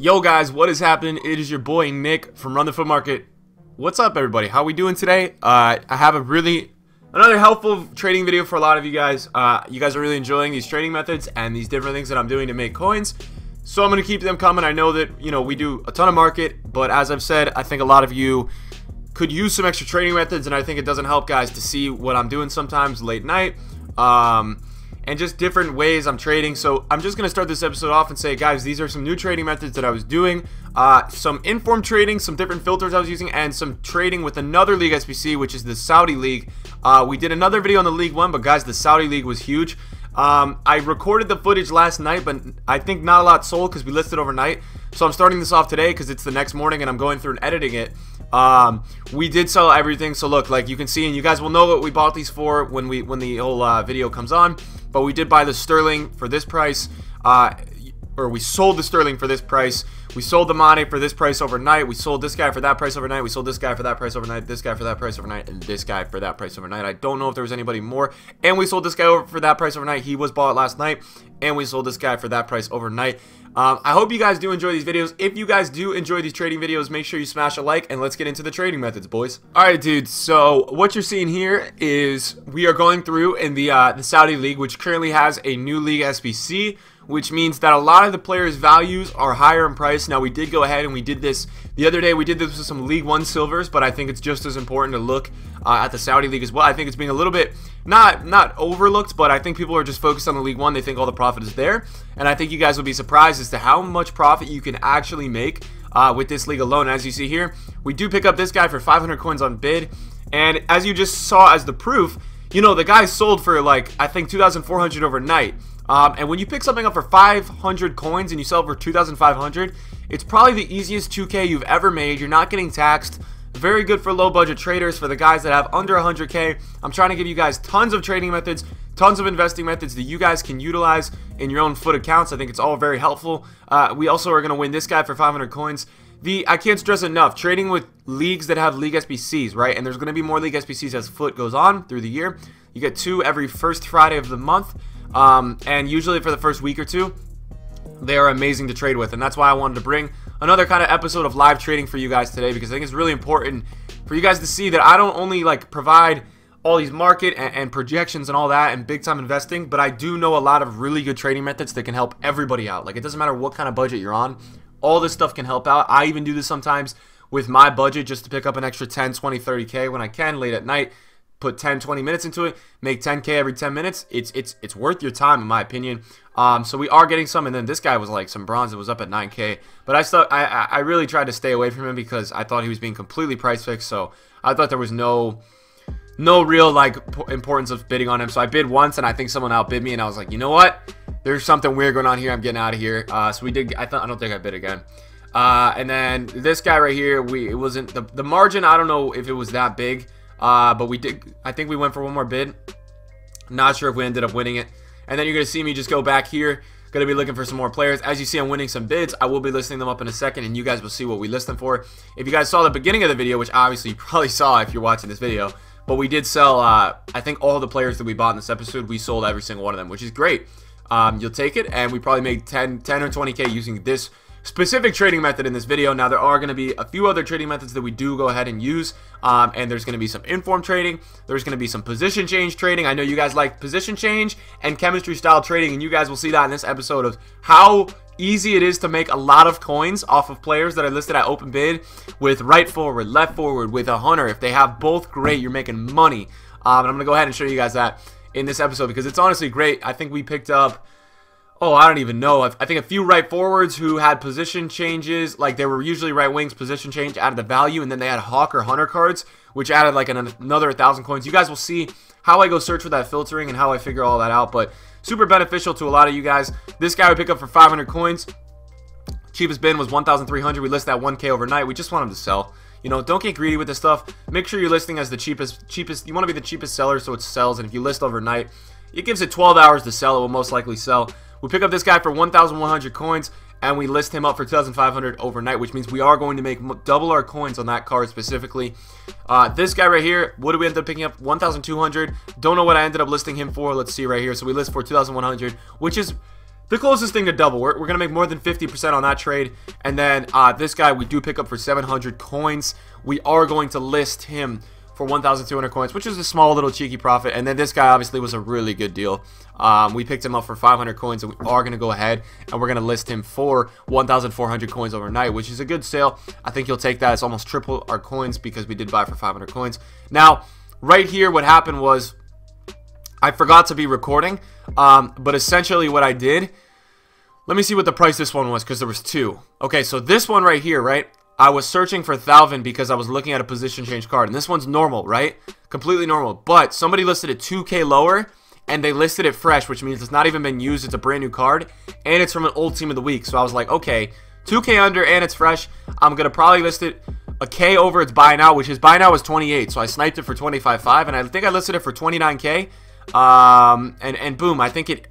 Yo guys, what is happening? It is your boy Nick from Run the Foot Market. What's up everybody? How we doing today? I have another helpful trading video for a lot of you guys. You guys are really enjoying these trading methods and these different things that I'm doing to make coins. So I'm going to keep them coming. I know that, we do a ton of market, but as I've said, I think a lot of you could use some extra trading methods, and I think it doesn't help guys to see what I'm doing sometimes late night. And just different ways I'm trading. So I'm just going to start this episode off and say, guys, these are some new trading methods that I was doing. Some informed trading, some different filters I was using, and some trading with another League SBC, which is the Saudi League. We did another video on the League 1, but guys, the Saudi League was huge. I recorded the footage last night, but I think not a lot sold because we listed overnight. So I'm starting this off today because it's the next morning and I'm going through and editing it. We did sell everything, so look, like you can see, and you guys will know what we bought these for when the whole video comes on. But we did buy the sterling for this price, or we sold the sterling for this price. We sold the Mane for this price overnight. We sold this guy for that price overnight. We sold this guy for that price overnight, this guy for that price overnight, and this guy for that price overnight. I don't know if there was anybody more. And we sold this guy for that price overnight. He was bought last night. And we sold this guy for that price overnight. I hope you guys do enjoy these videos. If you guys do enjoy these trading videos, make sure you smash a like, and let's get into the trading methods, boys. Alright, dudes, so what you're seing here is we are going through in the Saudi League, which currently has a new League SBC, which means that a lot of the players' values are higher in price. Now, we did go ahead and we did this the other day. We did this with some League 1 silvers, but I think it's just as important to look at the Saudi League as well. I think it's being a little bit not overlooked, but I think people are just focused on the League 1. They think all the profit is there, and I think you guys will be surprised as to how much profit you can actually make with this league alone. As you see here, we do pick up this guy for 500 coins on bid, and as you just saw as the proof, the guy sold for like, I think 2,400 overnight. And when you pick something up for 500 coins and you sell it for 2,500, it's probably the easiest 2K you've ever made. You're not getting taxed. Very good for low budget traders, for the guys that have under 100K. I'm trying to give you guys tons of trading methods, tons of investing methods that you guys can utilize in your own foot accounts. I think it's all very helpful. We also are going to win this guy for 500 coins. I can't stress enough, trading with leagues that have League SBCs, right? And there's going to be more League SBCs as foot goes on through the year. You get 2 every first Friday of the month. And usually for the first week or two, they are amazing to trade with, and that's why I wanted to bring another kind of episode of live trading for you guys today, because I think it's really important for you guys to see that I don't only like provide all these market and projections and all that and big time investing, but I do know a lot of really good trading methods that can help everybody out. Like, it doesn't matter what kind of budget you're on, all this stuff can help out. I even do this sometimes with my budget just to pick up an extra 10, 20, 30K when I can late at night. Put 10-20 minutes into it, make 10K every 10 minutes. It's worth your time, in my opinion. So we are getting some, and then this guy was like some bronze. It was up at 9K, but I really tried to stay away from him because I thought he was being completely price fixed. So I thought there was no real like importance of bidding on him. So I bid once, and I think someone outbid me, and I was like, you know what? There's something weird going on here. I'm getting out of here. So we did. I don't think I bid again. And then this guy right here, it wasn't the margin. I don't know if it was that big. But we did, I think we went for one more bid. Not sure if we ended up winning it. And then you're going to see me just go back here. Going to be looking for some more players. As you see, I'm winning some bids. I will be listing them up in a second, and you guys will see what we list them for. If you guys saw the beginning of the video, which obviously you probably saw if you're watching this video, but we did sell, I think all the players that we bought in this episode, we sold every single one of them, which is great. You'll take it, and we probably made 10 or 20K using this specific trading method in this video. Now, there are going to be a few other trading methods that we do go ahead and use, and there's going to be some informed trading. There's going to be some position change trading. I know you guys like position change and chemistry style trading, and you guys will see that in this episode of how easy it is to make a lot of coins off of players that are listed at open bid with right forward, left forward, with a hunter. If they have both, great, you're making money. And I'm going to go ahead and show you guys that in this episode because it's honestly great. I think we picked up, I don't even know. I think a few right forwards who had position changes, like they were usually right wings, position change added the value, and then they had Hawk or Hunter cards, which added like another 1,000 coins. You guys will see how I go search for that filtering and how I figure all that out, but super beneficial to a lot of you guys. This guy we pick up for 500 coins. Cheapest bin was 1,300. We list that 1K overnight. We just want him to sell. Don't get greedy with this stuff. Make sure you're listing as the cheapest. You want to be the cheapest seller so it sells, and if you list overnight, it gives it 12 hours to sell. It will most likely sell. We pick up this guy for 1,100 coins, and we list him up for 2,500 overnight, which means we are going to make double our coins on that card specifically. This guy right here, what do we end up picking up? 1,200. Don't know what I ended up listing him for. Let's see right here. So we list for 2,100, which is the closest thing to double. We're going to make more than 50% on that trade. And then this guy we do pick up for 700 coins. We are going to list him for 1,200 coins, which is a small little cheeky profit. And then this guy obviously was a really good deal. We picked him up for 500 coins, and we are going to go ahead and we're going to list him for 1,400 coins overnight, which is a good sale. I think you'll take that. It's almost triple our coins because we did buy for 500 coins. Now, right here, what happened was I forgot to be recording, but essentially what I did, let me see what the price this one was because there was two. Okay, so this one right here, right? I was searching for Thalvin because I was looking at a position change card. And this one's normal, right? Completely normal. But somebody listed it 2K lower, and they listed it fresh, which means it's not even been used. It's a brand new card, and it's from an old team of the week. So I was like, okay, 2K under, and it's fresh. I'm going to probably list it a K over its buy now, which is buy now is 28. So I sniped it for 25.5, and I think I listed it for 29K. And boom, I think it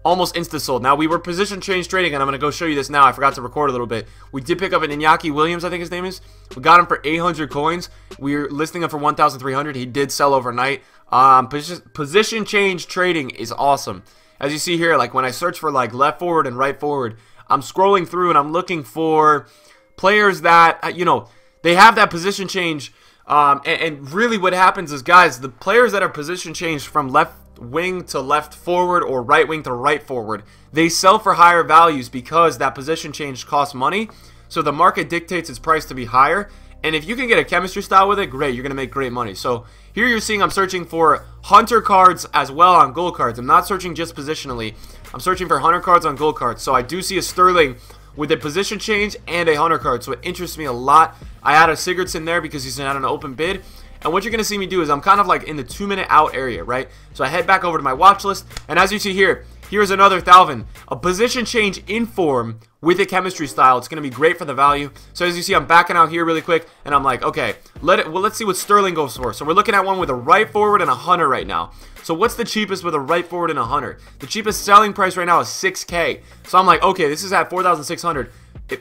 almost insta sold. Now we were position change trading, and I'm gonna go show you this now. I forgot to record a little bit. We did pick up an Iñaki Williams, I think his name is. We got him for 800 coins. We were listing him for 1,300. He did sell overnight. Position change trading is awesome. As you see here, like when I search for like left forward and right forward, I'm scrolling through and I'm looking for players that you know, they have that position change. And really what happens is, guys, the players that are position changed from left wing to left forward or right wing to right forward, they sell for higher values because that position change costs money. So the market dictates its price to be higher. And if you can get a chemistry style with it, great, you're going to make great money. So here you're seeing I'm searching for hunter cards as well on gold cards. I'm not searching just positionally. I'm searching for hunter cards on gold cards. So I do see a Sterling with a position change and a hunter card. So it interests me a lot. I add a Sigurdsson there because he's not an open bid. And what you're going to see me do is I'm kind of like in the 2-minute out area, right? So I head back over to my watch list. And as you see here, here's another Thalvin. A position change in form with a chemistry style. It's going to be great for the value. So as you see, I'm backing out here really quick. And I'm like, okay, let's see what Sterling goes for. So we're looking at one with a right forward and a hunter right now. So what's the cheapest with a right forward and a hunter? The cheapest selling price right now is 6K. So I'm like, okay, this is at 4,600.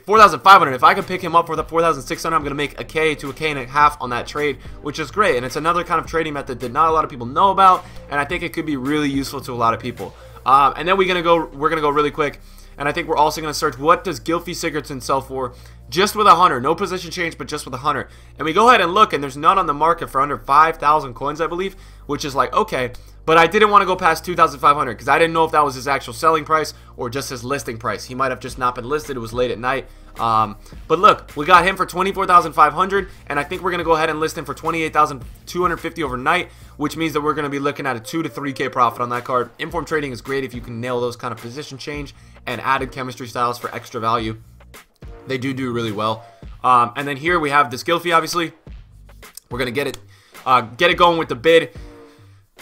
4,500. If I can pick him up for the 4,600, I'm going to make a K to a K and a half on that trade, which is great. And it's another kind of trading method that not a lot of people know about, and I think it could be really useful to a lot of people. And then we're gonna go really quick, and I think we're also gonna search what does Gylfi Sigurdsson sell for, just with a hunter, no position change, but just with a hunter. And we go ahead and look, and there's none on the market for under 5,000 coins, I believe, which is like okay. But I didn't want to go past 2,500 because I didn't know if that was his actual selling price or just his listing price. He might have just not been listed. It was late at night. But look, we got him for 24,500, and I think we're going to go ahead and list him for 28,250 overnight, which means that we're going to be looking at a 2 to 3K profit on that card. Inform trading is great if you can nail those kind of position change and added chemistry styles for extra value. They do really well. And then here we have this Gylfi, obviously. We're going to get it going with the bid.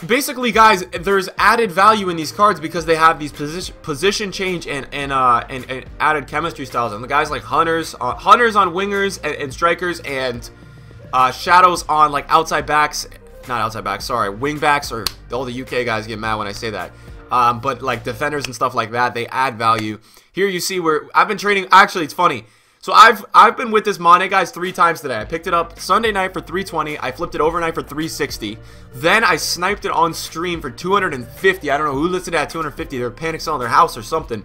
Basically, guys, there's added value in these cards because they have these position change and added chemistry styles. And the guys like hunters on wingers and strikers, and shadows on like outside backs, not outside backs, sorry, wing backs, or all the UK guys get mad when I say that. But like defenders and stuff like that, they add value. Here you see where I've been trading. Actually, it's funny. So I've been with this Mane, guys, 3 times today. I picked it up Sunday night for 320. I flipped it overnight for 360. Then I sniped it on stream for 250. I don't know who listed it at 250. They were panic selling their house or something.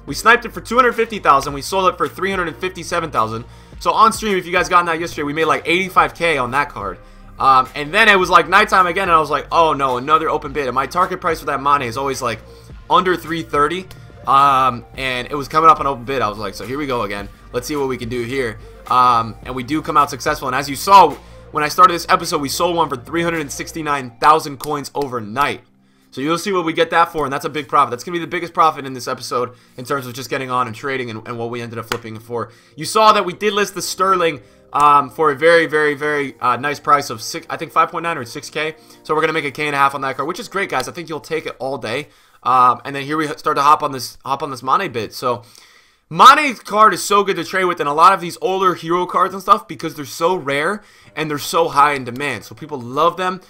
We sniped it for 250,000. We sold it for 357,000. So on stream, if you guys got that yesterday, we made like 85K on that card. And then it was like nighttime again, and I was like, oh no, another open bid. And my target price for that Mane is always like under 330. And it was coming up an open bid. I was like, so here we go again. Let's see what we can do here. And we do come out successful. And as you saw, when I started this episode, we sold one for 369,000 coins overnight. So you'll see what we get that for, and that's a big profit. That's going to be the biggest profit in this episode in terms of just getting on and trading and what we ended up flipping it for. You saw that we did list the Sterling for a very nice price of I think 5.9 or 6K. So we're going to make a K and a half on that card, which is great, guys. I think you'll take it all day. And then here we start to hop on this Mane bid. So Mane's card is so good to trade with, and a lot of these older hero cards and stuff, because they're so rare and they're so high in demand. So people love them.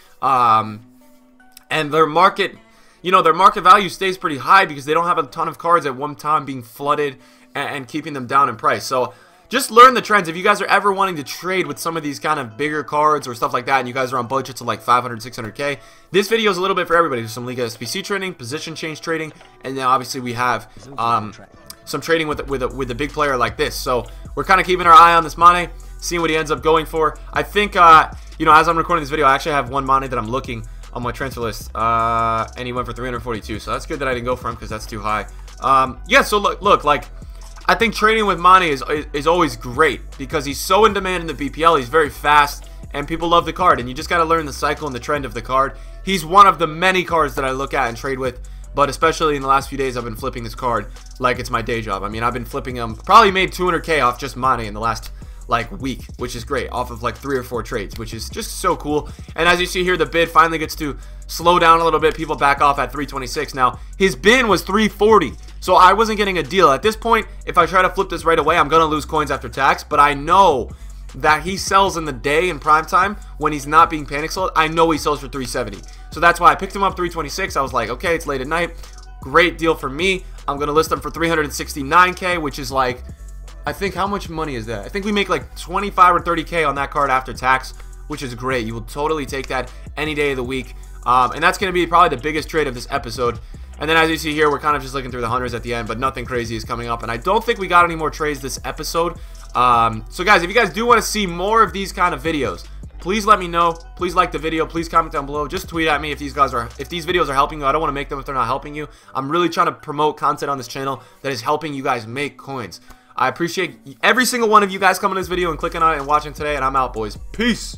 And their market, you know, their market value stays pretty high because they don't have a ton of cards at one time being flooded and keeping them down in price. So just learn the trends. If you guys are ever wanting to trade with some of these kind of bigger cards or stuff like that, and you guys are on budgets of like 500, 600K, this video is a little bit for everybody. There's some League SBC trading, position change trading, and then obviously we have some trading with a big player like this. So we're kind of keeping our eye on this Mane, seeing what he ends up going for. I think, you know, as I'm recording this video, I actually have one Mane that I'm looking on my transfer list, and he went for 342. So that's good that I didn't go for him because that's too high. Yeah, so look, like, I think trading with Mane is always great because he's so in demand in the BPL. He's very fast, and people love the card. And you just got to learn the cycle and the trend of the card. He's one of the many cards that I look at and trade with, but especially in the last few days, I've been flipping this card like it's my day job. I mean, I've been flipping him. Probably made 200K off just Mane in the last like week, which is great, off of like 3 or 4 trades, which is just so cool. And as you see here, the bid finally gets to slow down a little bit. People back off at 326. Now his bin was 340, so I wasn't getting a deal at this point. If I try to flip this right away, I'm gonna lose coins after tax, but I know that he sells in the day in prime time when he's not being panic sold. I know he sells for 370, so that's why I picked him up 326. I was like, okay, it's late at night, great deal for me. I'm gonna list him for 369K, which is like, I think, how much money is that? I think we make like 25 or 30K on that card after tax, which is great. You will totally take that any day of the week. And that's going to be probably the biggest trade of this episode. And then as you see here, we're kind of just looking through the hundreds at the end, but nothing crazy is coming up. And I don't think we got any more trades this episode. So guys, if you guys do want to see more of these kind of videos, please let me know. Please like the video. Please comment down below. Just tweet at me if these videos are helping you. I don't want to make them if they're not helping you. I'm really trying to promote content on this channel that is helping you guys make coins. I appreciate every single one of you guys coming to this video and clicking on it and watching today, and I'm out, boys. Peace.